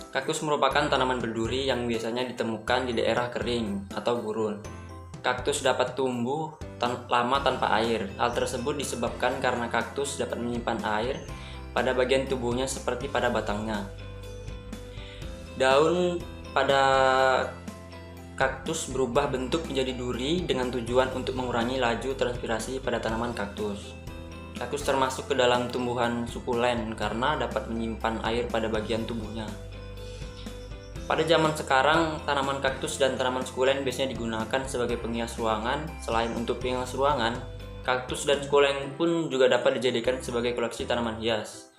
Kaktus merupakan tanaman berduri yang biasanya ditemukan di daerah kering atau gurun. Kaktus dapat tumbuh lama tanpa air. Hal tersebut disebabkan karena kaktus dapat menyimpan air pada bagian tubuhnya seperti pada batangnya. Daun pada kaktus berubah bentuk menjadi duri dengan tujuan untuk mengurangi laju transpirasi pada tanaman kaktus. Kaktus termasuk ke dalam tumbuhan sukulen karena dapat menyimpan air pada bagian tubuhnya. Pada zaman sekarang, tanaman kaktus dan tanaman sukulen biasanya digunakan sebagai penghias ruangan. Selain untuk penghias ruangan, kaktus dan sukulen pun juga dapat dijadikan sebagai koleksi tanaman hias.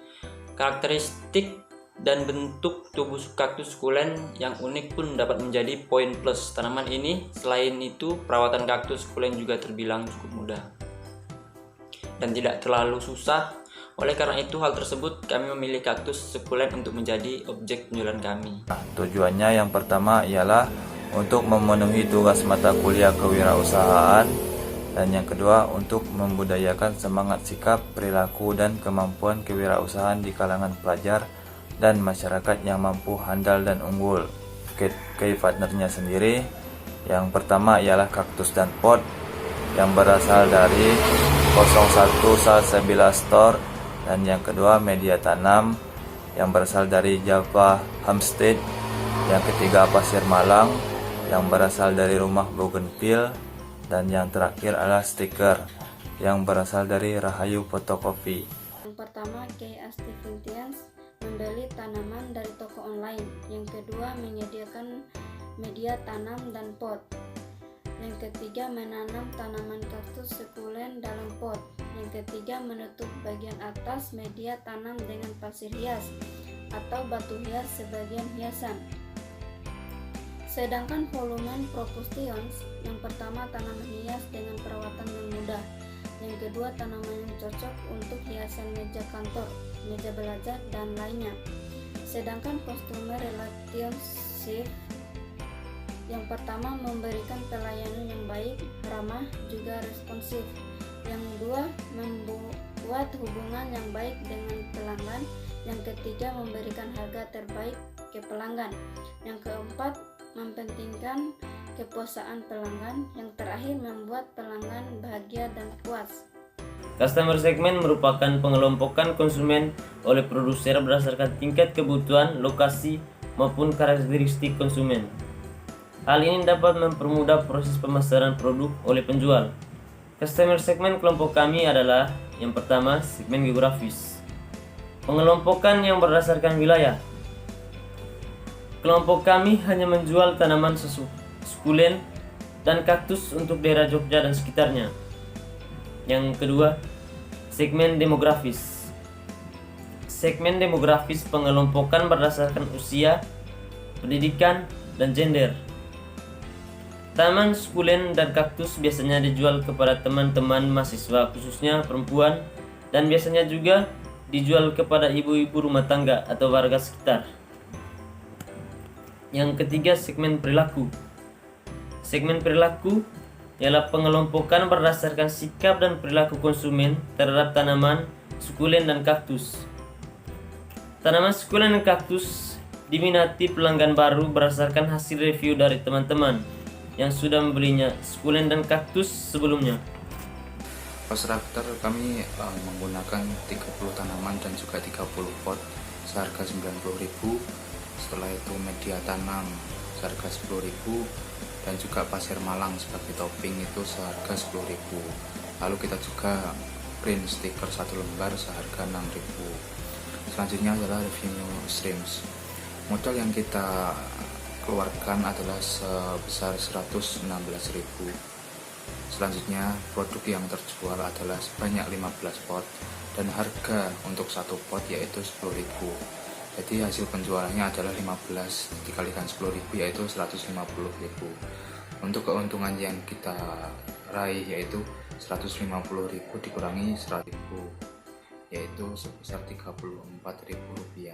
Karakteristik dan bentuk tubuh kaktus sukulen yang unik pun dapat menjadi poin plus tanaman ini. Selain itu, perawatan kaktus sukulen juga terbilang cukup mudah dan tidak terlalu susah. Oleh karena itu, hal tersebut kami memilih kaktus sukulen untuk menjadi objek penjualan kami. Tujuannya yang pertama ialah untuk memenuhi tugas mata kuliah kewirausahaan, dan yang kedua untuk membudayakan semangat sikap, perilaku, dan kemampuan kewirausahaan di kalangan pelajar dan masyarakat yang mampu, handal, dan unggul. Key partnernya sendiri, yang pertama ialah kaktus dan pot yang berasal dari 01 Salsabila Store, dan yang kedua media tanam yang berasal dari Java Hampstead, yang ketiga pasir Malang yang berasal dari rumah Bougainville, dan yang terakhir adalah stiker yang berasal dari Rahayu Fotokopi. Yang pertama, Key Astifuntians membeli tanaman dari toko online. Yang kedua, menyediakan media tanam dan pot. Yang ketiga, menanam tanaman kaktus sukulen dalam pot. Yang ketiga, menutup bagian atas media tanam dengan pasir hias atau batu hias sebagian hiasan. Sedangkan volumen Propustions, yang pertama tanaman hias dengan perawatan yang mudah. Yang kedua, tanaman yang cocok untuk hiasan meja kantor, meja belajar, dan lainnya. Sedangkan Customer Relationship, yang pertama memberikan pelayanan yang baik, ramah, juga responsif. Yang kedua, membuat hubungan yang baik dengan pelanggan. Yang ketiga, memberikan harga terbaik ke pelanggan. Yang keempat, mempentingkan kepuasan pelanggan. Yang terakhir, membuat pelanggan bahagia dan puas. Customer segment merupakan pengelompokan konsumen oleh produser berdasarkan tingkat kebutuhan, lokasi, maupun karakteristik konsumen. Hal ini dapat mempermudah proses pemasaran produk oleh penjual. Customer segment kelompok kami adalah yang pertama, segmen geografis. Pengelompokan yang berdasarkan wilayah. Kelompok kami hanya menjual tanaman sukulen dan kaktus untuk daerah Jogja dan sekitarnya. Yang kedua, segmen demografis. Segmen demografis pengelompokan berdasarkan usia, pendidikan, dan gender. Tanaman sukulen dan kaktus biasanya dijual kepada teman-teman mahasiswa, khususnya perempuan, dan biasanya juga dijual kepada ibu-ibu rumah tangga atau warga sekitar. Yang ketiga, segmen perilaku. Segmen perilaku ialah pengelompokan berdasarkan sikap dan perilaku konsumen terhadap tanaman sukulen dan kaktus. Tanaman sukulen dan kaktus diminati pelanggan baru berdasarkan hasil review dari teman-teman yang sudah membelinya sukulen dan kaktus sebelumnya. Pas daftar kami menggunakan 30 tanaman dan juga 30 pot seharga 90.000. Setelah itu media tanam seharga 10.000 dan juga pasir Malang sebagai topping itu seharga 10.000. Lalu kita juga print stiker 1 lembar seharga 6.000. Selanjutnya adalah revenue streams. Modal yang kita keluarkan adalah sebesar 116.000. Selanjutnya produk yang terjual adalah sebanyak 15 pot dan harga untuk satu pot yaitu 10.000. Jadi hasil penjualannya adalah 15 dikalikan 10.000 yaitu 150.000. Untuk keuntungan yang kita raih yaitu 150.000 dikurangi 100.000 yaitu sebesar Rp34.000.